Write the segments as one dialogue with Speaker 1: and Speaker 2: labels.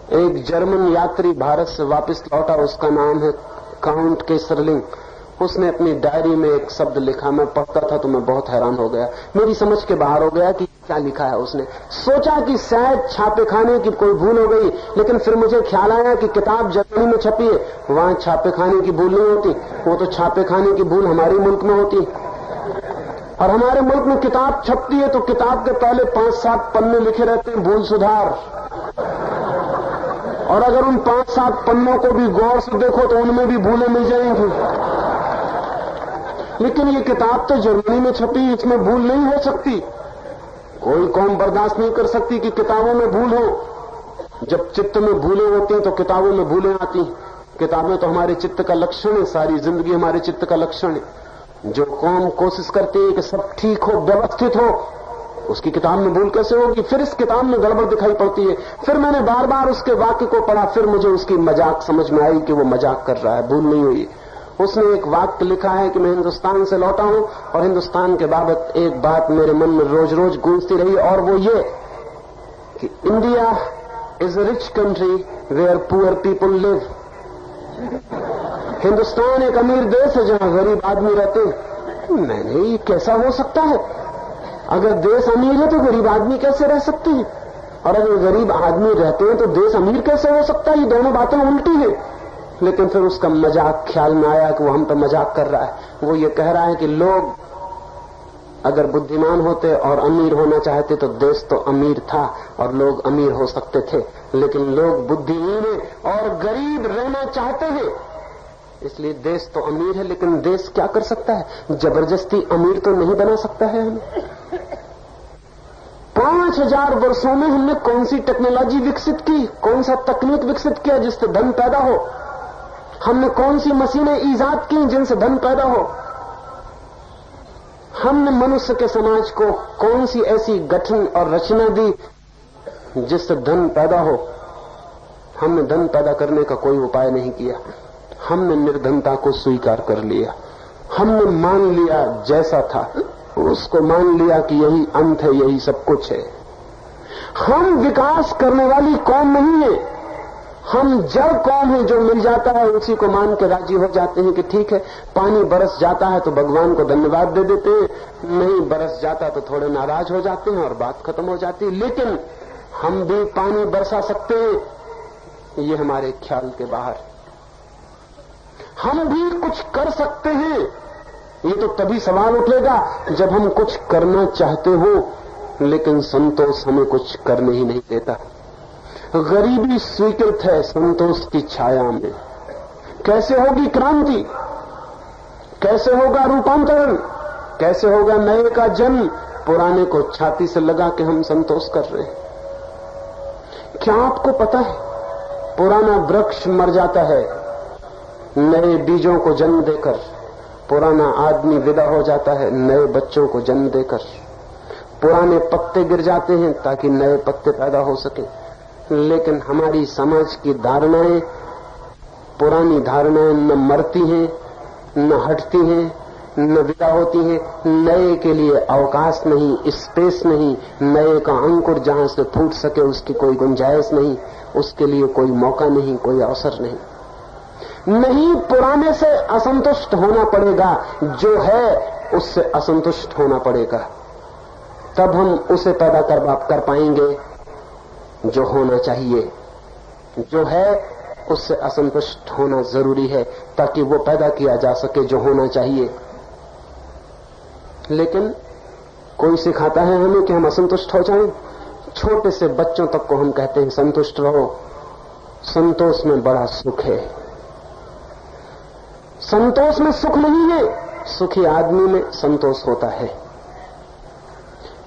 Speaker 1: एक जर्मन यात्री भारत से वापस लौटा, उसका नाम है काउंट केसरलिंग। उसने अपनी डायरी में एक शब्द लिखा, मैं पढ़ता था तो मैं बहुत हैरान हो गया, मेरी समझ के बाहर हो गया कि क्या लिखा है। उसने सोचा कि शायद छापेखाने की कोई भूल हो गई, लेकिन फिर मुझे ख्याल आया कि किताब जर्मनी में छपी है, वहां छापेखाने की भूल नहीं होती, वो तो छापेखाने की भूल हमारे मुल्क में होती है। और हमारे मुल्क में किताब छपती है तो किताब के पहले 5-7 पन्ने लिखे रहते हैं भूल सुधार, और अगर उन 5-7 पन्नों को भी गौर से देखो तो उनमें भी भूलें मिल जाएंगी। लेकिन ये किताब तो जर्मनी में छपी, इसमें भूल नहीं हो सकती। कोई कौम बर्दाश्त नहीं कर सकती कि किताबों में भूल हो। जब चित्त में भूलें होती हैं तो किताबों में भूलें आती। किताबें तो हमारे चित्त का लक्षण है, सारी जिंदगी हमारे चित्त का लक्षण है। जो कौम कोशिश करती है कि सब ठीक हो, व्यवस्थित हो, उसकी किताब में भूल कैसे होगी? फिर इस किताब में गड़बड़ दिखाई पड़ती है। फिर मैंने बार बार उसके वाक्य को पढ़ा, फिर मुझे उसकी मजाक समझ में आई कि वो मजाक कर रहा है, भूल नहीं हुई। उसने एक वाक्य लिखा है कि मैं हिंदुस्तान से लौटा हूं और हिंदुस्तान के बाबत एक बात मेरे मन में रोज रोज गूंजती रही, और वो ये कि India is a rich country where poor people live. Hindustan एक अमीर देश है जहां गरीब आदमी रहते हैं। मैंने ये कैसा हो सकता है? अगर देश अमीर है तो गरीब आदमी कैसे रह सकते हैं, और अगर गरीब आदमी रहते हैं तो देश अमीर कैसे हो सकता है? ये दोनों बातें उल्टी हैं। लेकिन फिर उसका मजाक ख्याल में आया कि वो हम पे मजाक कर रहा है। वो ये कह रहा है कि लोग अगर बुद्धिमान होते और अमीर होना चाहते तो देश तो अमीर था और लोग अमीर हो सकते थे, लेकिन लोग बुद्धिहीन हैं और गरीब रहना चाहते हैं, इसलिए देश तो अमीर है। लेकिन देश क्या कर सकता है? जबरदस्ती अमीर तो नहीं बना सकता है हमें। 5000 वर्षों में हमने कौन सी टेक्नोलॉजी विकसित की, कौन सा तकनीक विकसित किया जिससे धन पैदा हो? हमने कौन सी मशीनें ईजाद की जिनसे धन पैदा हो? हमने मनुष्य के समाज को कौन सी ऐसी गठन और रचना दी जिससे धन पैदा हो? हमने धन पैदा करने का कोई उपाय नहीं किया। हमने निर्धनता को स्वीकार कर लिया। हमने मान लिया जैसा था उसको मान लिया कि यही अंत है, यही सब कुछ है। हम विकास करने वाली कौम नहीं है, हम जड़ कौम है जो मिल जाता है उसी को मान के राजी हो जाते हैं कि ठीक है, पानी बरस जाता है तो भगवान को धन्यवाद दे देते हैं, नहीं बरस जाता तो थोड़े नाराज हो जाते हैं और बात खत्म हो जाती है। लेकिन हम भी पानी बरसा सकते हैं, ये हमारे ख्याल के बाहर। हम भी कुछ कर सकते हैं, ये तो तभी सवाल उठेगा जब हम कुछ करना चाहते हो, लेकिन संतोष हमें कुछ करने ही नहीं देता। गरीबी स्वीकृत है संतोष की छाया में। कैसे होगी क्रांति? कैसे होगा रूपांतरण? कैसे होगा नए का जन्म? पुराने को छाती से लगा के हम संतोष कर रहे हैं। क्या आपको पता है, पुराना वृक्ष मर जाता है नए बीजों को जन्म देकर, पुराना आदमी विदा हो जाता है नए बच्चों को जन्म देकर, पुराने पत्ते गिर जाते हैं ताकि नए पत्ते पैदा हो सके। लेकिन हमारी समाज की धारणाएं, पुरानी धारणाएं न मरती हैं, न हटती हैं, न विदा होती हैं। नए के लिए अवकाश नहीं, स्पेस नहीं, नए का अंकुर जहां से फूट सके उसकी कोई गुंजाइश नहीं, उसके लिए कोई मौका नहीं, कोई अवसर नहीं। नहीं, पुराने से असंतुष्ट होना पड़ेगा, जो है उससे असंतुष्ट होना पड़ेगा, तब हम उसे पैदा कर पाएंगे जो होना चाहिए। जो है उससे असंतुष्ट होना जरूरी है ताकि वो पैदा किया जा सके जो होना चाहिए। लेकिन कोई सिखाता है हमें कि हम असंतुष्ट हो जाएं। छोटे से बच्चों तक को हम कहते हैं संतुष्ट रहो, संतोष में बड़ा सुख है। संतोष में सुख नहीं है, सुखी आदमी में संतोष होता है।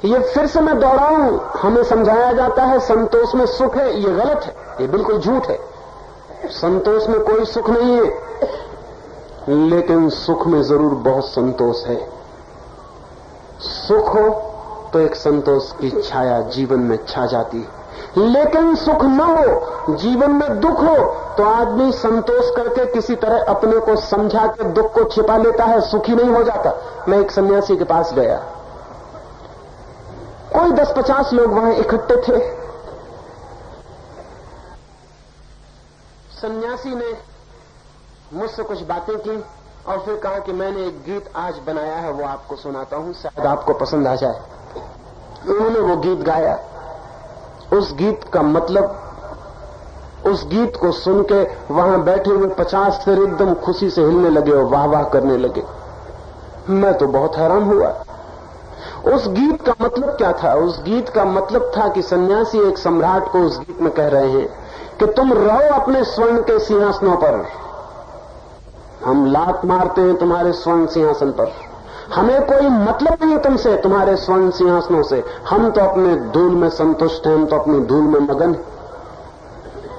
Speaker 1: ये फिर से मैं दोहराऊं, हमें समझाया जाता है संतोष में सुख है, ये गलत है, ये बिल्कुल झूठ है। संतोष में कोई सुख नहीं है, लेकिन सुख में जरूर बहुत संतोष है। सुख हो तो एक संतोष की छाया जीवन में छा जाती है, लेकिन सुख न हो, जीवन में दुख हो, तो आदमी संतोष करके किसी तरह अपने को समझा के दुख को छिपा लेता है, सुखी नहीं हो जाता। मैं एक सन्यासी के पास गया, कोई 10-50 लोग वहां इकट्ठे थे। सन्यासी ने मुझसे कुछ बातें की और फिर कहा कि मैंने एक गीत आज बनाया है, वो आपको सुनाता हूं, शायद आपको पसंद आ जाए। उन्होंने वो गीत गाया। उस गीत का मतलब, उस गीत को सुन के वहां बैठे हुए 50 सिर एकदम खुशी से हिलने लगे और वाह वाह करने लगे। मैं तो बहुत हैरान हुआ। उस गीत का मतलब क्या था? उस गीत का मतलब था कि सन्यासी एक सम्राट को उस गीत में कह रहे हैं कि तुम रहो अपने स्वर्ण के सिंहासनों पर, हम लात मारते हैं तुम्हारे स्वर्ण सिंहासन पर, हमें कोई मतलब नहीं तुमसे, तुम्हारे स्वर्ण सिंहासनों से, हम तो अपने धूल में संतुष्ट हैं, हम तो अपनी धूल में मगन।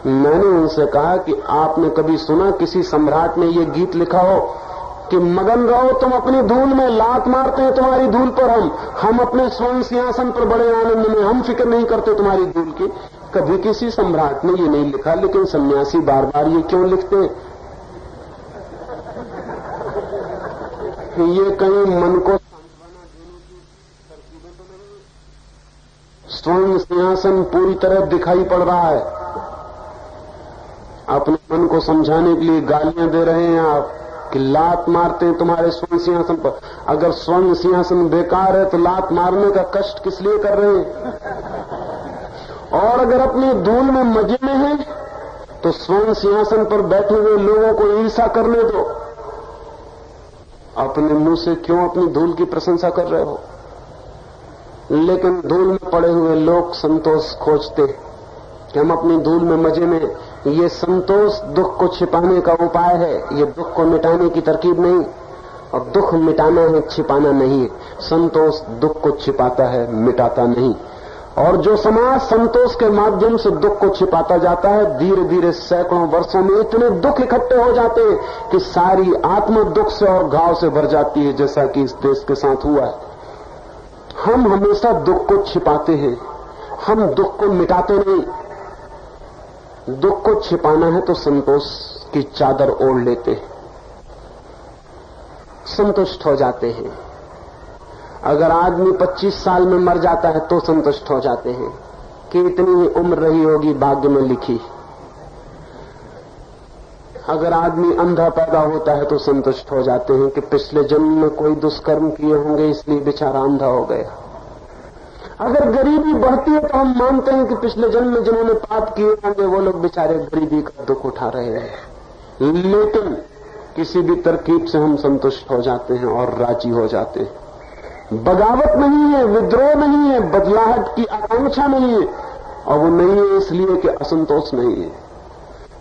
Speaker 1: मैंने उनसे कहा कि आपने कभी सुना किसी सम्राट ने ये गीत लिखा हो कि मगन रहो तुम अपनी धूल में, लात मारते हैं तुम्हारी धूल पर हम अपने स्वर्ण सिंहासन पर बड़े आनंद में, हम फिक्र नहीं करते तुम्हारी धूल की। कभी किसी सम्राट ने ये नहीं लिखा, लेकिन सन्यासी बार बार ये क्यों लिखते हैं? ये कहीं मन को सांत्वना देने की तरकीबें तो नहीं? स्वर्ण सिंहासन पूरी तरह दिखाई पड़ रहा है, अपने मन को समझाने के लिए गालियां दे रहे हैं आप कि लात मारते हैं तुम्हारे स्वर्ण सिंहासन पर। अगर स्वर्ण सिंहासन बेकार है तो लात मारने का कष्ट किस लिए कर रहे हैं? और अगर अपनी धूल में मजे में है तो स्वर्ण सिंहासन पर बैठे हुए लोगों को ईर्ष्या करने दो। अपने मुंह से क्यों अपनी धूल की प्रशंसा कर रहे हो? लेकिन धूल में पड़े हुए लोग संतोष खोजते कि हम अपनी धूल में मजे में। ये संतोष दुख को छिपाने का उपाय है, ये दुख को मिटाने की तरकीब नहीं। और दुख मिटाना है, छिपाना नहीं है। संतोष दुख को छिपाता है, मिटाता नहीं। और जो समाज संतोष के माध्यम से दुख को छिपाता जाता है, धीरे धीरे सैकड़ों वर्षों में इतने दुख इकट्ठे हो जाते हैं कि सारी आत्मा दुख से और घाव से भर जाती है, जैसा कि इस देश के साथ हुआ है। हम हमेशा दुख को छिपाते हैं, हम दुख को मिटाते नहीं। दुख को छिपाना है तो संतोष की चादर ओढ़ लेते हैं, संतुष्ट हो जाते हैं। अगर आदमी 25 साल में मर जाता है तो संतुष्ट हो जाते हैं कि इतनी ही उम्र रही होगी भाग्य में लिखी। अगर आदमी अंधा पैदा होता है तो संतुष्ट हो जाते हैं कि पिछले जन्म में कोई दुष्कर्म किए होंगे इसलिए बेचारा अंधा हो गया। अगर गरीबी बढ़ती है तो हम मानते हैं कि पिछले जन्म में जिन्होंने पाप किए होंगे वो लोग बेचारे गरीबी का दुख उठा रहे हैं। लेकिन किसी भी तरकीब से हम संतुष्ट हो जाते हैं और राजी हो जाते हैं। बगावत नहीं है, विद्रोह नहीं है, बदलाहट की आकांक्षा नहीं है, और वो नहीं है इसलिए कि असंतोष नहीं है।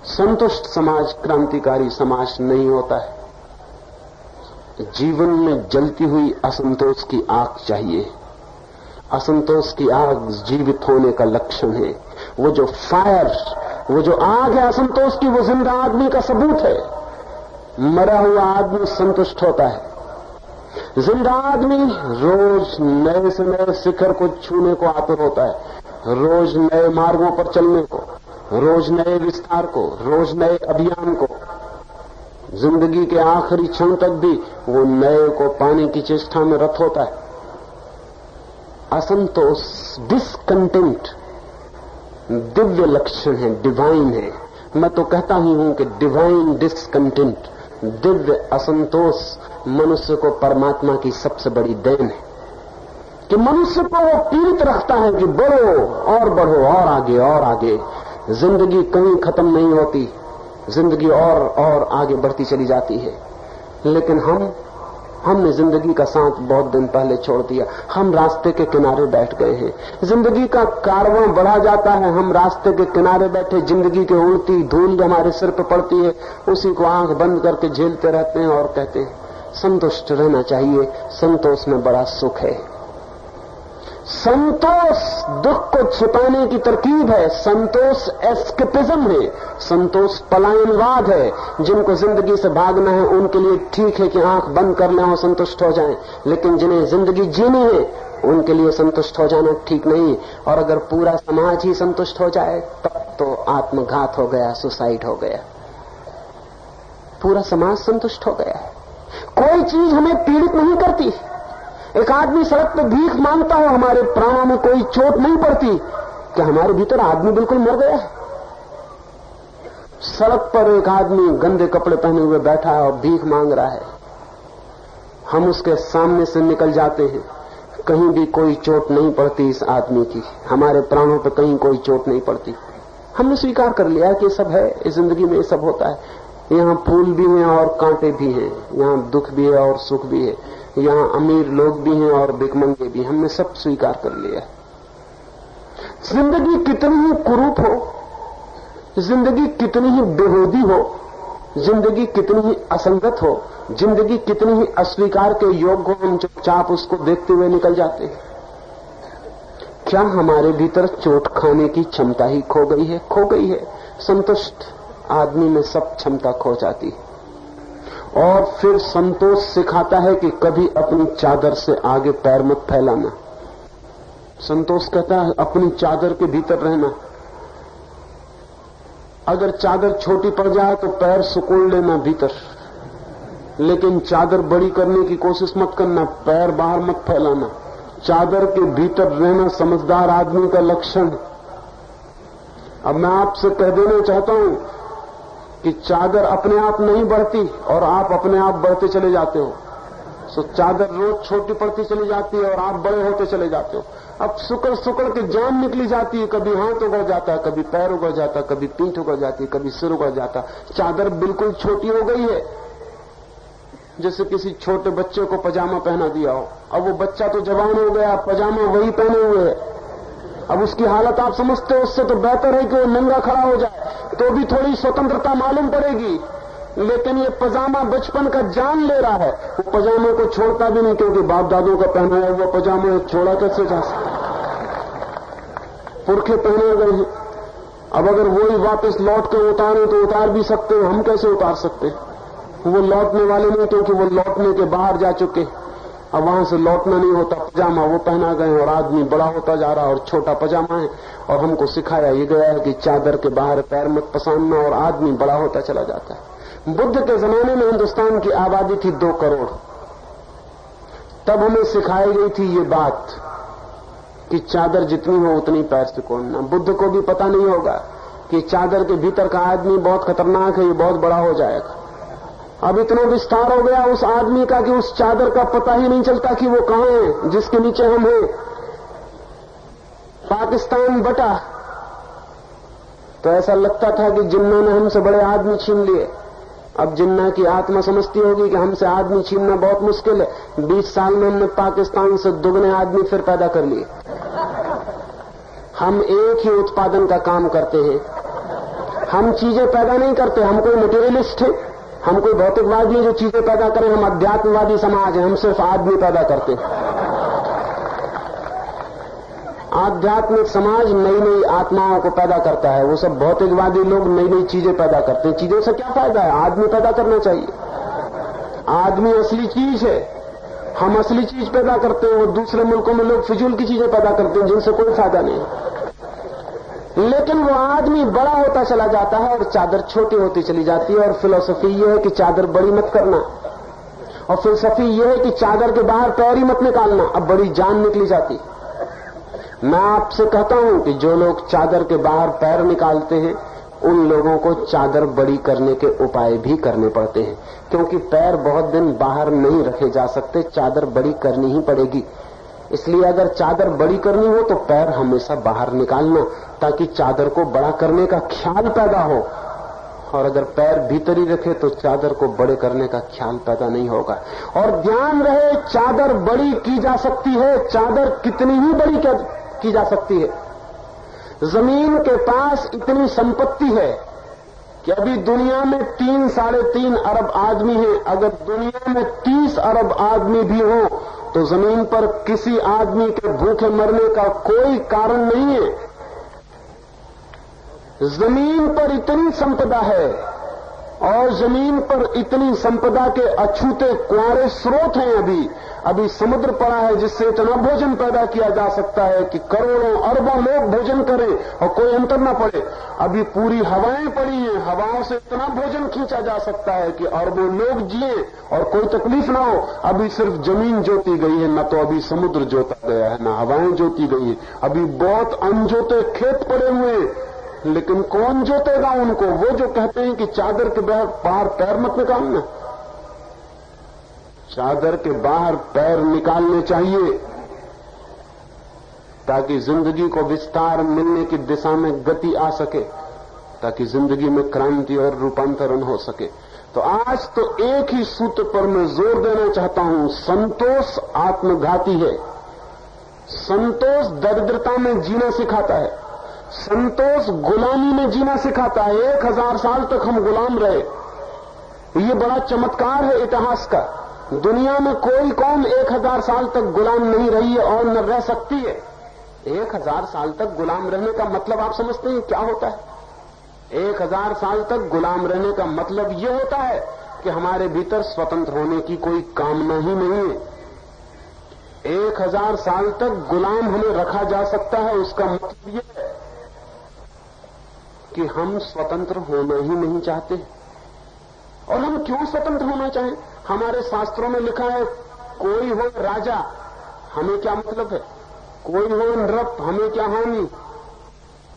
Speaker 1: संतुष्ट समाज क्रांतिकारी समाज नहीं होता है। जीवन में जलती हुई असंतोष की आग चाहिए। असंतोष की आग जीवित होने का लक्षण है। वो जो फायर, वो जो आग है असंतोष की, वो जिंदा आदमी का सबूत है। मरा हुआ आदमी संतुष्ट होता है, जिंदा आदमी रोज नए से नए शिखर को छूने को आतुर होता है, रोज नए मार्गों पर चलने को, रोज नए विस्तार को, रोज नए अभियान को। जिंदगी के आखिरी क्षण तक भी वो नए को पाने की चेष्टा में रत होता है। असंतोष, डिसकंटेंट दिव्य लक्षण है, डिवाइन है। मैं तो कहता ही हूं कि डिवाइन डिसकंटेंट, दिव्य असंतोष मनुष्य को परमात्मा की सबसे बड़ी देन है कि मनुष्य को वो पीड़ित रखता है कि बढ़ो और आगे और आगे। जिंदगी कहीं खत्म नहीं होती, जिंदगी और आगे बढ़ती चली जाती है। लेकिन हमने जिंदगी का साथ बहुत दिन पहले छोड़ दिया। हम रास्ते के किनारे बैठ गए हैं। जिंदगी का कारवां बढ़ा जाता है, हम रास्ते के किनारे बैठे, जिंदगी की उड़ती धूल हमारे सिर पर पड़ती है, उसी को आंख बंद करके झेलते रहते हैं और कहते हैं संतुष्ट रहना चाहिए, संतोष में बड़ा सुख है। संतोष दुख को छिपाने की तरकीब है, संतोष एस्केपिज्म है, संतोष पलायनवाद है। जिनको जिंदगी से भागना है उनके लिए ठीक है कि आंख बंद कर लें और संतुष्ट हो जाएं, लेकिन जिन्हें जिंदगी जीनी है उनके लिए संतुष्ट हो जाना ठीक नहीं। और अगर पूरा समाज ही संतुष्ट हो जाए तब तो आत्मघात हो गया, सुसाइड हो गया। पूरा समाज संतुष्ट हो गया है। कोई चीज हमें पीड़ित नहीं करती। एक आदमी सड़क पर भीख मांगता हो, हमारे प्राणों में कोई चोट नहीं पड़ती कि हमारे भीतर आदमी बिल्कुल मर गया है। सड़क पर एक आदमी गंदे कपड़े पहने हुए बैठा है और भीख मांग रहा है, हम उसके सामने से निकल जाते हैं, कहीं भी कोई चोट नहीं पड़ती इस आदमी की, हमारे प्राणों पर कहीं कोई चोट नहीं पड़ती। हमने स्वीकार कर लिया कि सब है, इस जिंदगी में ये सब होता है। यहाँ फूल भी हैं और कांटे भी हैं, यहाँ दुख भी है और सुख भी है, यहाँ अमीर लोग भी हैं और भिखमंगे भी। हमने सब स्वीकार कर लिया है। जिंदगी कितनी ही कुरूप हो, जिंदगी कितनी ही बेहूदी हो, जिंदगी कितनी ही असंगत हो, जिंदगी कितनी ही अस्वीकार के योग्य हो, हम चुपचाप उसको देखते हुए निकल जाते हैं। क्या हमारे भीतर चोट खाने की क्षमता ही खो गई है? खो गई है। संतुष्ट आदमी में सब क्षमता खो जाती है। और फिर संतोष सिखाता है कि कभी अपनी चादर से आगे पैर मत फैलाना। संतोष कहता है अपनी चादर के भीतर रहना। अगर चादर छोटी पड़ जाए तो पैर सुकून लेना भीतर, लेकिन चादर बड़ी करने की कोशिश मत करना, पैर बाहर मत फैलाना। चादर के भीतर रहना समझदार आदमी का लक्षण। अब मैं आपसे कह देना चाहता हूं कि चादर अपने आप नहीं बढ़ती और आप अपने आप बढ़ते चले जाते हो। सो चादर रोज छोटी पड़ती चली जाती है और आप बड़े होते चले जाते हो। अब सुकड़ सुकड़ के जान निकली जाती है, कभी हाथ उगड़ जाता है, कभी पैर उगड़ जाता है, कभी पीठ उगड़ जाती है, कभी सिर उगड़ जाता है। चादर बिल्कुल छोटी हो गई है, जैसे किसी छोटे बच्चे को पजामा पहना दिया हो। अब वो बच्चा तो जवान हो गया, पजामा वही पहने हुए है। अब उसकी हालत आप समझते हो, उससे तो बेहतर है कि वो नंगा खड़ा हो जाए, तो भी थोड़ी स्वतंत्रता मालूम पड़ेगी। लेकिन ये पजामा बचपन का जान ले रहा है, वो पजामे को छोड़ता भी नहीं, क्योंकि बाप दादों का पहनाया हुआ पजामा छोड़ा कैसे जा सकता? पुरखे पहने गए हैं, अब अगर वही वापस लौट के उतारे तो उतार भी सकते हो, हम कैसे उतार सकते? वो लौटने वाले नहीं, क्योंकि वो लौटने के बाहर जा चुके। अब वहां से लौटना नहीं होता। पजामा वो पहना गए और आदमी बड़ा होता जा रहा और छोटा पजामा है, और हमको सिखाया ये गया है कि चादर के बाहर पैर मत पसारना, और आदमी बड़ा होता चला जाता है। बुद्ध के जमाने में हिंदुस्तान की आबादी थी 2 करोड़। तब हमें सिखाई गई थी ये बात कि चादर जितनी हो उतनी पैर सिकोड़ना। बुद्ध को भी पता नहीं होगा कि चादर के भीतर का आदमी बहुत खतरनाक है, ये बहुत बड़ा हो जाएगा। अब इतना विस्तार हो गया उस आदमी का कि उस चादर का पता ही नहीं चलता कि वो कहां है, जिसके नीचे हम हैं। पाकिस्तान बटा तो ऐसा लगता था कि जिन्ना ने हमसे बड़े आदमी छीन लिए। अब जिन्ना की आत्मा समझती होगी कि हमसे आदमी छीनना बहुत मुश्किल है। 20 साल में हमने पाकिस्तान से दुगने आदमी फिर पैदा कर लिए। हम एक ही उत्पादन का काम करते हैं, हम चीजें पैदा नहीं करते। हम कोई मटेरियलिस्ट है, हम कोई भौतिकवादी है जो चीजें पैदा करें। हम अध्यात्मवादी समाज है, हम सिर्फ आदमी पैदा करते हैं। आध्यात्मिक समाज नई नई आत्माओं को पैदा करता है, वो सब भौतिकवादी लोग नई नई चीजें पैदा करते हैं। चीजों से क्या फायदा है? आदमी पैदा करना चाहिए। आदमी असली चीज है, हम असली चीज पैदा करते हैं। वो दूसरे मुल्कों में लोग फिजूल की चीजें पैदा करते हैं जिनसे कोई फायदा नहीं। लेकिन वो आदमी बड़ा होता चला जाता है और चादर छोटी होती चली जाती है। और फिलॉसफी ये है कि चादर बड़ी मत करना, और फिलॉसफी ये है कि चादर के बाहर पैर ही मत निकालना। अब बड़ी जान निकली जाती। मैं आपसे कहता हूं कि जो लोग चादर के बाहर पैर निकालते हैं, उन लोगों को चादर बड़ी करने के उपाय भी करने पड़ते हैं, क्योंकि पैर बहुत दिन बाहर नहीं रखे जा सकते, चादर बड़ी करनी ही पड़ेगी। इसलिए अगर चादर बड़ी करनी हो तो पैर हमेशा बाहर निकालना, ताकि चादर को बड़ा करने का ख्याल पैदा हो। और अगर पैर भीतर ही रखे तो चादर को बड़े करने का ख्याल पैदा नहीं होगा। और ध्यान रहे, चादर बड़ी की जा सकती है, चादर कितनी ही बड़ी की जा सकती है। जमीन के पास इतनी संपत्ति है कि अभी दुनिया में 3-3.5 अरब आदमी हैं। अगर दुनिया में 30 अरब आदमी भी हो तो जमीन पर किसी आदमी के भूखे मरने का कोई कारण नहीं है। जमीन पर इतनी संपदा है और जमीन पर इतनी संपदा के अछूते कुआरे स्रोत हैं। अभी समुद्र पड़ा है जिससे इतना भोजन पैदा किया जा सकता है कि करोड़ों अरबों लोग भोजन करें और कोई अंतर न पड़े। अभी पूरी हवाएं पड़ी हैं, हवाओं से इतना भोजन खींचा जा सकता है कि अरबों लोग जिए और कोई तकलीफ ना हो। अभी सिर्फ जमीन जोती गई है, न तो अभी समुद्र जोता गया है, न हवाएं जोती गई है। अभी बहुत अनजोते खेत पड़े हुए हैं, लेकिन कौन जोतेगा उनको? वो जो कहते हैं कि चादर के बाहर पैर मत निकालना। चादर के बाहर पैर निकालने चाहिए ताकि जिंदगी को विस्तार मिलने की दिशा में गति आ सके, ताकि जिंदगी में क्रांति और रूपांतरण हो सके। तो आज तो एक ही सूत्र पर मैं जोर देना चाहता हूं, संतोष आत्मघाती है। संतोष दरिद्रता में जीना सिखाता है, संतोष गुलामी में जीना सिखाता है। 1000 साल तक हम गुलाम रहे, ये बड़ा चमत्कार है इतिहास का। दुनिया में कोई कौम 1000 साल तक गुलाम नहीं रही है और न रह सकती है। 1000 साल तक गुलाम रहने का मतलब आप समझते हैं क्या होता है? 1000 साल तक गुलाम रहने का मतलब यह होता है कि हमारे भीतर स्वतंत्र होने की कोई कामना ही नहीं है। 1000 साल तक गुलाम हमें रखा जा सकता है, उसका मतलब यह है कि हम स्वतंत्र होना ही नहीं चाहते। और हम क्यों स्वतंत्र होना चाहें? हमारे शास्त्रों में लिखा है, कोई हो राजा हमें क्या मतलब है, कोई हो नृप हमें क्या हानि,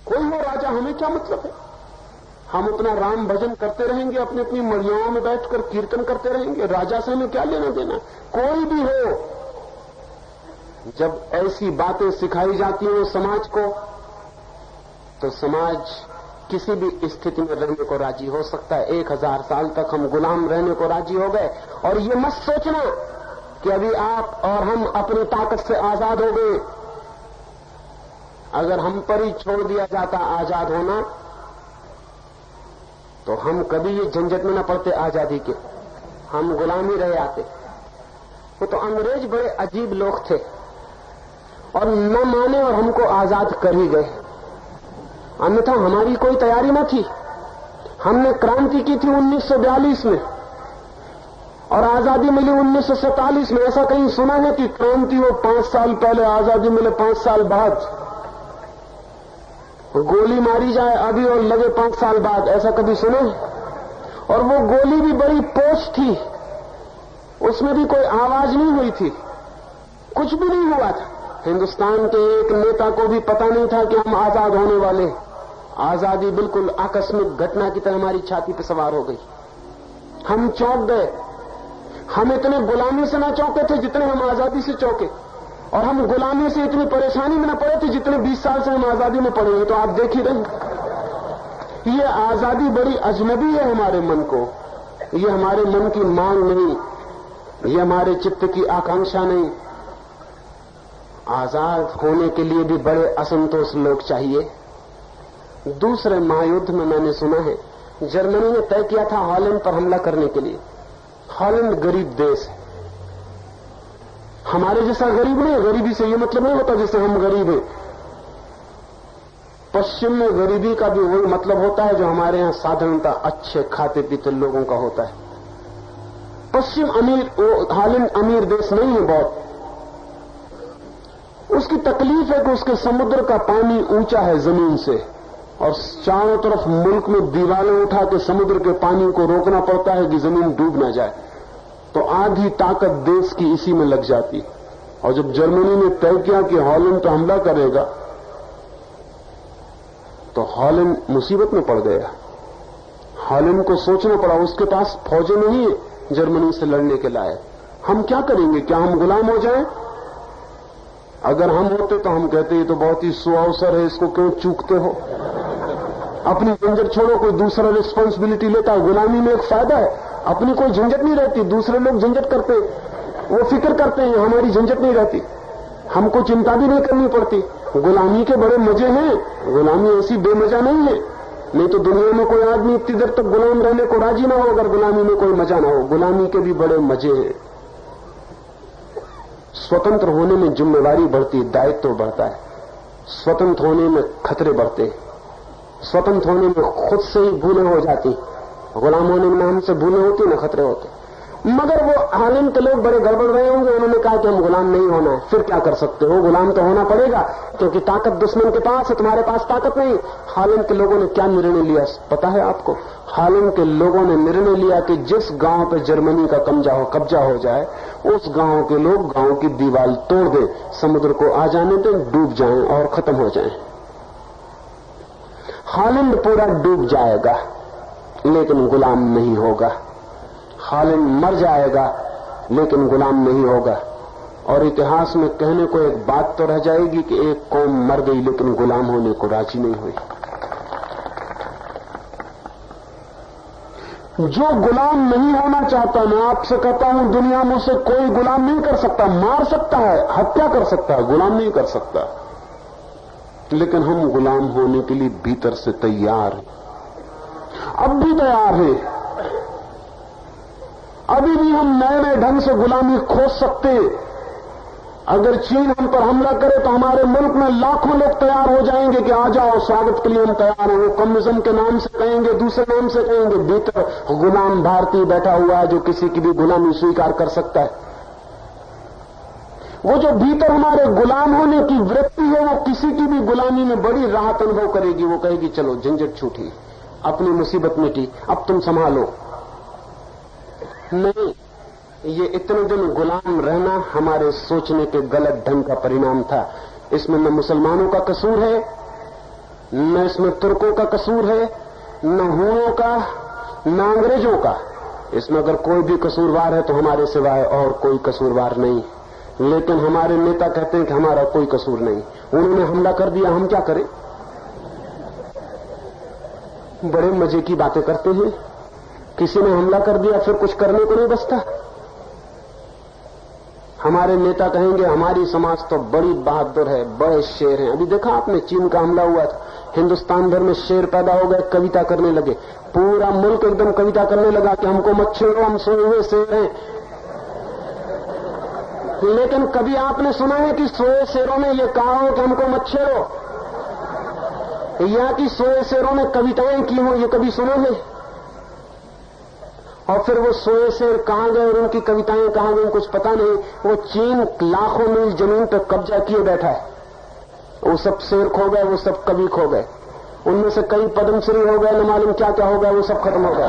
Speaker 1: कोई हो राजा हमें क्या मतलब है। हम अपना राम भजन करते रहेंगे, अपनी अपनी मड़ियाओं में बैठकर कीर्तन करते रहेंगे, राजा से हमें क्या लेना देना। कोई भी हो, जब ऐसी बातें सिखाई जाती हैं समाज को, तो समाज किसी भी स्थिति में रहने को राजी हो सकता है। 1000 साल तक हम गुलाम रहने को राजी हो गए। और ये मत सोचना कि अभी आप और हम अपनी ताकत से आजाद हो गए। अगर हम पर ही छोड़ दिया जाता आजाद होना, तो हम कभी ये झंझट में न पड़ते आजादी के, हम गुलाम ही रह आते। वो तो अंग्रेज बड़े अजीब लोग थे और न माने और हमको आजाद कर ही गए। अन्यथा हमारी कोई तैयारी न थी। हमने क्रांति की थी 1942 में और आजादी मिली 1947 में। ऐसा कहीं सुना है कि क्रांति हो 5 साल पहले, आजादी मिले 5 साल बाद? गोली मारी जाए अभी और लगे 5 साल बाद, ऐसा कभी सुने? और वो गोली भी बड़ी पोछ थी, उसमें भी कोई आवाज नहीं हुई थी, कुछ भी नहीं हुआ था। हिंदुस्तान के एक नेता को भी पता नहीं था कि हम आजाद होने वाले। आजादी बिल्कुल आकस्मिक घटना की तरह हमारी छाती पर सवार हो गई। हम चौंक गए। हम इतने गुलामी से न चौंके थे जितने हम आजादी से चौंके, और हम गुलामी से इतनी परेशानी में न पड़े थे जितने 20 साल से हम आजादी में पड़े हैं। तो आप देख ही रहे, ये आजादी बड़ी अजनबी है हमारे मन को। ये हमारे मन की मांग नहीं, ये हमारे चित्त की आकांक्षा नहीं। आजाद होने के लिए भी बड़े असंतोष लोग चाहिए। दूसरे महायुद्ध में मैंने सुना है, जर्मनी ने तय किया था हॉलैंड पर हमला करने के लिए। हॉलैंड गरीब देश है, हमारे जैसा गरीब नहीं। गरीबी से ये मतलब नहीं होता जैसे हम गरीब हैं। पश्चिम में गरीबी का भी वही मतलब होता है जो हमारे यहां साधारणता अच्छे खाते पीते लोगों का होता है। पश्चिम अमीर, हॉलैंड अमीर देश नहीं है बहुत। उसकी तकलीफ है कि उसके समुद्र का पानी ऊंचा है जमीन से, और चारों तरफ मुल्क में दीवारें उठा के समुद्र के पानी को रोकना पड़ता है कि जमीन डूब ना जाए। तो आधी ताकत देश की इसी में लग जाती। और जब जर्मनी ने तय किया कि हॉलैंड पर हमला करेगा, तो हॉलैंड मुसीबत में पड़ गया। हॉलैंड को सोचना पड़ा, उसके पास फौजें नहीं है जर्मनी से लड़ने के लायक। हम क्या करेंगे? क्या हम गुलाम हो जाएं? अगर हम होते तो हम कहते ये तो बहुत ही सुअवसर है, इसको क्यों चूकते हो? अपनी झंझट छोड़ो, कोई दूसरा रिस्पांसिबिलिटी लेता है। गुलामी में एक फायदा है, अपनी कोई झंझट नहीं रहती। दूसरे लोग झंझट करते, वो फिक्र करते हैं, हमारी झंझट नहीं रहती, हमको चिंता भी नहीं करनी पड़ती। गुलामी के बड़े मजे हैं, गुलामी ऐसी बेमजा नहीं है। नहीं तो दुनिया में कोई आदमी इतनी देर तक गुलाम रहने को राजी ना हो अगर गुलामी में कोई मजा ना हो। गुलामी के भी बड़े मजे हैं। स्वतंत्र होने में जिम्मेवारी बढ़ती, दायित्व बढ़ता है। स्वतंत्र होने में खतरे बढ़ते हैं। स्वतंत्र होने में खुद से ही भूलें हो जाती, गुलाम होने में ना हमसे भूलें होती ना खतरे होते। मगर वो हॉलैंड के लोग बड़े गड़बड़ रहे होंगे, उन्होंने कहा कि हम गुलाम नहीं होना है। फिर क्या कर सकते हो? गुलाम तो होना पड़ेगा, क्योंकि ताकत दुश्मन के पास है, तुम्हारे पास ताकत नहीं। हॉलैंड के लोगों ने क्या निर्णय लिया पता है आपको? हॉलैंड के लोगों ने निर्णय लिया कि जिस गांव पे जर्मनी का कब्जा हो जाए, उस गांव के लोग गांव की दीवार तोड़ दें, समुद्र को आ जाने दें, डूब जाएं और खत्म हो जाएं। खालिद पूरा डूब जाएगा लेकिन गुलाम नहीं होगा। खालिद मर जाएगा लेकिन गुलाम नहीं होगा। और इतिहास में कहने को एक बात तो रह जाएगी कि एक कौम मर गई लेकिन गुलाम होने को राजी नहीं हुई। जो गुलाम नहीं होना चाहता, मैं आपसे कहता हूं दुनिया में उसे कोई गुलाम नहीं कर सकता। मार सकता है, हत्या कर सकता है, गुलाम नहीं कर सकता। लेकिन हम गुलाम होने के लिए भीतर से तैयार हैं, अब भी तैयार हैं। अभी भी हम नए नए ढंग से गुलामी खोज सकते हैं। अगर चीन हम पर हमला करे तो हमारे मुल्क में लाखों लोग तैयार हो जाएंगे कि आ जाओ, स्वागत के लिए हम तैयार हैं। वो कम्युनिज्म के नाम से कहेंगे, दूसरे नाम से कहेंगे। भीतर गुलाम भारतीय बैठा हुआ है जो किसी की भी गुलामी स्वीकार कर सकता है। वो जो भीतर हमारे गुलाम होने की वृत्ति है, वो किसी की भी गुलामी में बड़ी राहत अनुभव करेगी। वो कहेगी चलो झंझट छूटी, अपनी मुसीबत मिटी, अब तुम संभालो। नहीं, ये इतने दिन गुलाम रहना हमारे सोचने के गलत ढंग का परिणाम था। इसमें न मुसलमानों का कसूर है, न इसमें तुर्कों का कसूर है, न हुओं का, न अंग्रेजों का। इसमें अगर कोई भी कसूरवार है तो हमारे सिवाय और कोई कसूरवार नहीं। लेकिन हमारे नेता कहते हैं कि हमारा कोई कसूर नहीं, उन्होंने हमला कर दिया, हम क्या करें। बड़े मजे की बातें करते हैं। किसी ने हमला कर दिया फिर कुछ करने को नहीं बचता। हमारे नेता कहेंगे हमारी समाज तो बड़ी बहादुर है, बड़े शेर हैं। अभी देखा आपने, चीन का हमला हुआ था, हिंदुस्तान भर में शेर पैदा हो गए, कविता करने लगे। पूरा मुल्क एकदम कविता करने लगा कि हमको मत छेड़ो, हम सोए हुए शेर हैं। लेकिन कभी आपने सुना है कि सोए शेरों ने यह कहा हो कि हमको मत छेड़ो, या कि सोए शेरों ने कविताएं की हो, ये कभी सुना है? और फिर वो सोए शेर कहां गए और उनकी कविताएं कहां गई, कुछ पता नहीं। वो चीन लाखों मील जमीन पर कब्जा किए बैठा है। वो सब शेर खो गए, वो सब कवि खो गए, उनमें से कई पद्मश्री हो गए, न मालूम क्या क्या हो गया, वो सब खत्म हो गया।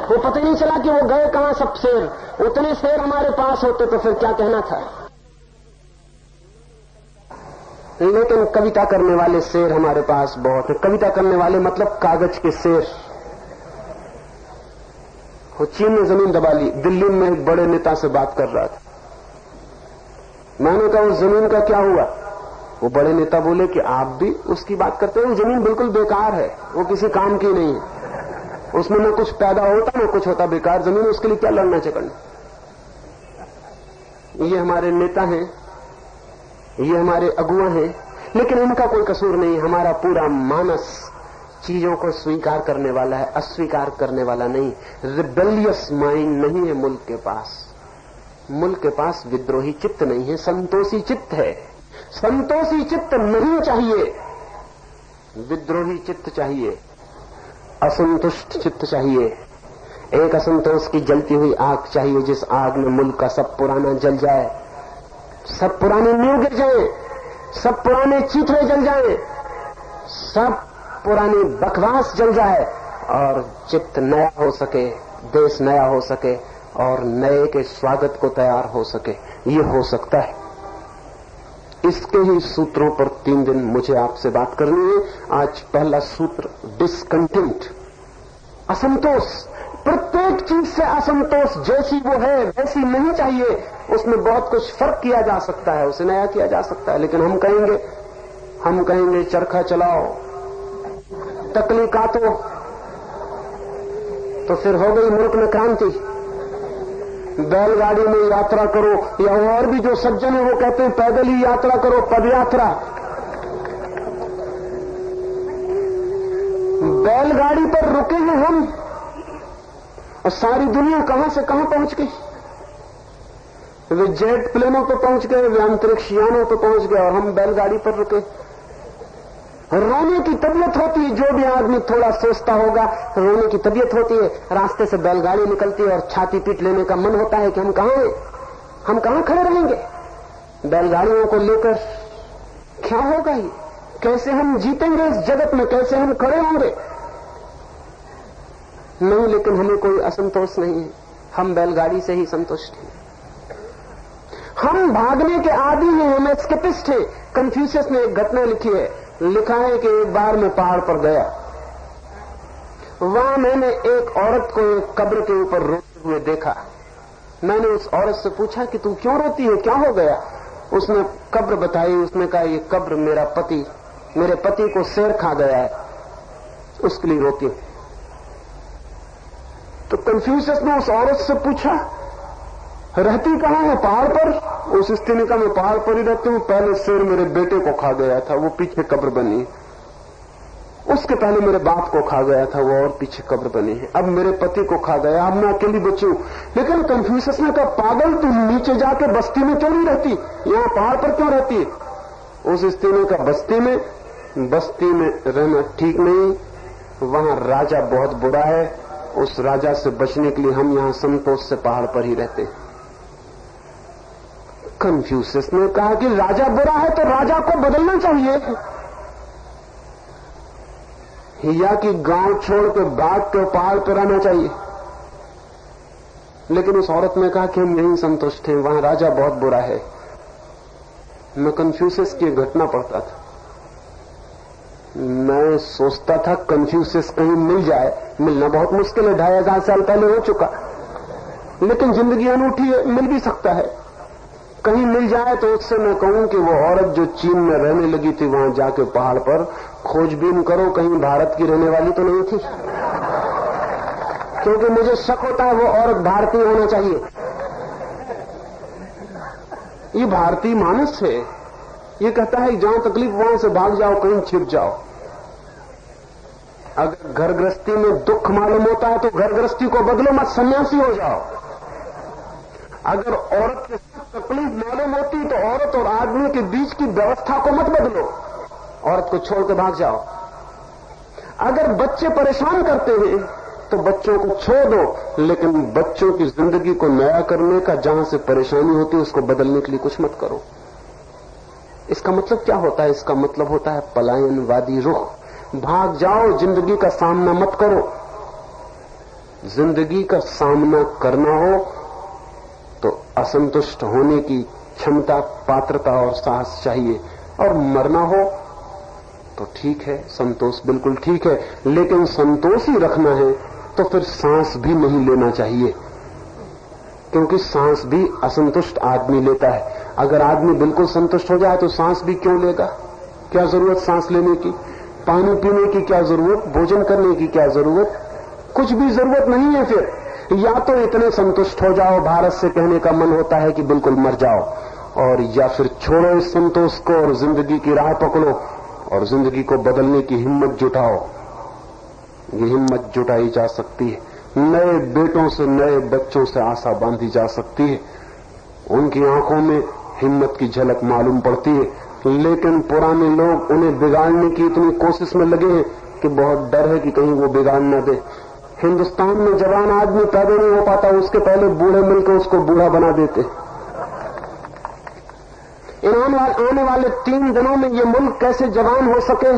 Speaker 1: वो पता ही नहीं चला कि वो गए कहां सब शेर। उतने शेर हमारे पास होते तो फिर क्या कहना था। लेकिन कविता करने वाले शेर हमारे पास बहुत है। कविता करने वाले मतलब कागज के शेर। वो चीन ने जमीन दबा ली। दिल्ली में एक बड़े नेता से बात कर रहा था। मैंने कहा उस जमीन का क्या हुआ? वो बड़े नेता बोले कि आप भी उसकी बात करते हैं, वो जमीन बिल्कुल बेकार है, वो किसी काम की नहीं है, उसमें न कुछ पैदा होता न कुछ होता, बेकार जमीन, उसके लिए क्या लड़ना झगड़ना। ये हमारे नेता हैं, ये हमारे अगुआ हैं, लेकिन इनका कोई कसूर नहीं। हमारा पूरा मानस चीजों को स्वीकार करने वाला है, अस्वीकार करने वाला नहीं। रिबेलियस माइंड नहीं है मुल्क के पास। मुल्क के पास विद्रोही चित्त नहीं है, संतोषी चित्त है। संतोषी चित्त नहीं चाहिए, विद्रोही चित्त चाहिए, असंतुष्ट चित्त चाहिए। एक असंतोष की जलती हुई आग चाहिए, जिस आग में मुल्क का सब पुराना जल जाए, सब पुराने नींव गिर जाए, सब पुराने चीथड़े जल जाए, सब पुरानी बकवास जल जाए और चित्त नया हो सके, देश नया हो सके और नए के स्वागत को तैयार हो सके। ये हो सकता है। इसके ही सूत्रों पर 3 दिन मुझे आपसे बात करनी है। आज पहला सूत्र डिस्कंटेंट, असंतोष। प्रत्येक चीज से असंतोष, जैसी वो है वैसी नहीं चाहिए। उसमें बहुत कुछ फर्क किया जा सकता है, उसे नया किया जा सकता है, लेकिन हम कहेंगे चरखा चलाओ, तकली काटो, तो फिर हो गई मुल्क में क्रांति। बैलगाड़ी में यात्रा करो, या और भी जो सज्जन है वो कहते हैं पैदल ही यात्रा करो, पदयात्रा। बैलगाड़ी पर रुके हैं हम, और सारी दुनिया कहां से कहां पहुंच गई। वे जेट प्लेनों पर पहुंच गए, वे अंतरिक्ष यानों पर पहुंच गए, और हम बैलगाड़ी पर रुके। रोने की तबीयत होती है, जो भी आदमी थोड़ा सोचता होगा, रोने की तबीयत होती है। रास्ते से बैलगाड़ी निकलती है और छाती पीट लेने का मन होता है कि हम कहां खड़े रहेंगे बैलगाड़ियों को लेकर। क्या होगा ये, कैसे हम जीतेंगे इस जगत में, कैसे हम खड़े होंगे। नहीं, लेकिन हमें कोई असंतोष नहीं है, हम बैलगाड़ी से ही संतुष्ट हैं। हम भागने के आदी हैं, हम एस्केपिस्ट हैं। कन्फ्यूशियस ने एक घटना लिखी है, लिखा है कि एक बार मैं पहाड़ पर गया, वहां मैंने एक औरत को एक कब्र के ऊपर रोते हुए देखा। मैंने उस औरत से पूछा कि तू क्यों रोती है, क्या हो गया? उसने कब्र बताई। उसने कहा ये कब्र मेरे पति को शेर खा गया है, उसके लिए रोती हूं। तो कन्फ्यूशियस ने उस औरत से पूछा रहती कहां है? पहाड़ पर। उस स्त्री ने कहा मैं पहाड़ पर ही रहती हूं, पहले शेर मेरे बेटे को खा गया था, वो पीछे कब्र बनी है। उसके पहले मेरे बाप को खा गया था, वो और पीछे कब्र बनी है। अब मेरे पति को खा गया, अब मैं अकेली बची हूं। लेकिन कन्फ्यूशियस ने कहा पागल, तू नीचे जाके बस्ती में क्यों नहीं रहती, यहां पहाड़ पर क्यों रहती है? उस स्त्री ने कहा बस्ती में रहना ठीक नहीं, वहां राजा बहुत बुरा है, उस राजा से बचने के लिए हम यहां संतोष से पहाड़ पर ही रहते हैं। कन्फ्यूशियस ने कहा कि राजा बुरा है तो राजा को बदलना चाहिए, या कि गांव छोड़ के भाग के पहाड़ पर रहना चाहिए। लेकिन उस औरत ने कहा कि हम यहीं संतुष्ट हैं, वहां राजा बहुत बुरा है। मैं कन्फ्यूशियस की घटना पढ़ता था, मैं सोचता था कन्फ्यूशियस कहीं मिल जाए। मिलना बहुत मुश्किल है, 2500 साल पहले हो चुका, लेकिन जिंदगी अनूठी है, मिल भी सकता है। कहीं मिल जाए तो उससे मैं कहूं कि वो औरत जो चीन में रहने लगी थी, वहां जाके पहाड़ पर खोजबीन करो कहीं भारत की रहने वाली तो नहीं थी, क्योंकि मुझे शक होता है वो औरत भारतीय होना चाहिए। ये भारतीय मानस है, ये कहता है जहां तकलीफ वहां से भाग जाओ, कहीं छिप जाओ। अगर घर गृहस्थी में दुख मालूम होता है तो घर गृहस्थी को बदलो मत, सन्यासी हो जाओ। अगर औरत के साथ तकलीफ मालूम होती तो औरत और आदमी के बीच की व्यवस्था को मत बदलो, औरत को छोड़ के भाग जाओ। अगर बच्चे परेशान करते हैं तो बच्चों को छोड़ दो, लेकिन बच्चों की जिंदगी को नया करने का, जहां से परेशानी होती है उसको बदलने के लिए कुछ मत करो। इसका मतलब क्या होता है? इसका मतलब होता है पलायनवादी रुख। भाग जाओ, जिंदगी का सामना मत करो। जिंदगी का सामना करना हो तो असंतुष्ट होने की क्षमता, पात्रता और साहस चाहिए, और मरना हो तो ठीक है, संतोष बिल्कुल ठीक है, लेकिन संतोष ही रखना है तो फिर सांस भी नहीं लेना चाहिए, क्योंकि सांस भी असंतुष्ट आदमी लेता है। अगर आदमी बिल्कुल संतुष्ट हो जाए तो सांस भी क्यों लेगा? क्या जरूरत सांस लेने की? पानी पीने की क्या जरूरत? भोजन करने की क्या जरूरत? कुछ भी जरूरत नहीं है। फिर या तो इतने संतुष्ट हो जाओ, भारत से कहने का मन होता है कि बिल्कुल मर जाओ, और या फिर छोड़ो इस संतोष को और जिंदगी की राह पकड़ो और जिंदगी को बदलने की हिम्मत जुटाओ। ये हिम्मत जुटाई जा सकती है, नए बेटों से, नए बच्चों से आशा बांधी जा सकती है। उनकी आंखों में हिम्मत की झलक मालूम पड़ती है, लेकिन पुराने लोग उन्हें बिगाड़ने की इतनी कोशिश में लगे हैं कि बहुत डर है कि कहीं वो बिगाड़ न दे। हिंदुस्तान में जवान आदमी पैदा नहीं हो पाता, उसके पहले बूढ़े मिलकर उसको बूढ़ा बना देते। आने वाले 3 दिनों में ये मुल्क कैसे जवान हो सके,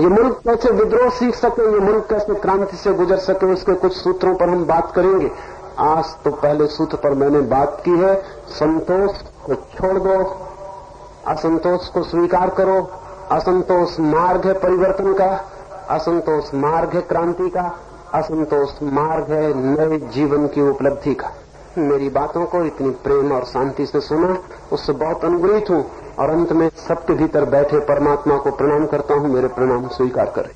Speaker 1: ये मुल्क कैसे विद्रोह सीख सके, ये मुल्क कैसे क्रांति से गुजर सके, उसके कुछ सूत्रों पर हम बात करेंगे। आज तो पहले सूत्र पर मैंने बात की है, संतोष को छोड़ दो, असंतोष को स्वीकार करो। असंतोष मार्ग है परिवर्तन का, असंतोष मार्ग है क्रांति का, असंतोष मार्ग है नए जीवन की उपलब्धि का। मेरी बातों को इतनी प्रेम और शांति से सुना, उससे बहुत अनुग्रहित हूं, और अंत में सबके भीतर बैठे परमात्मा को प्रणाम करता हूं। मेरे प्रणाम स्वीकार करें।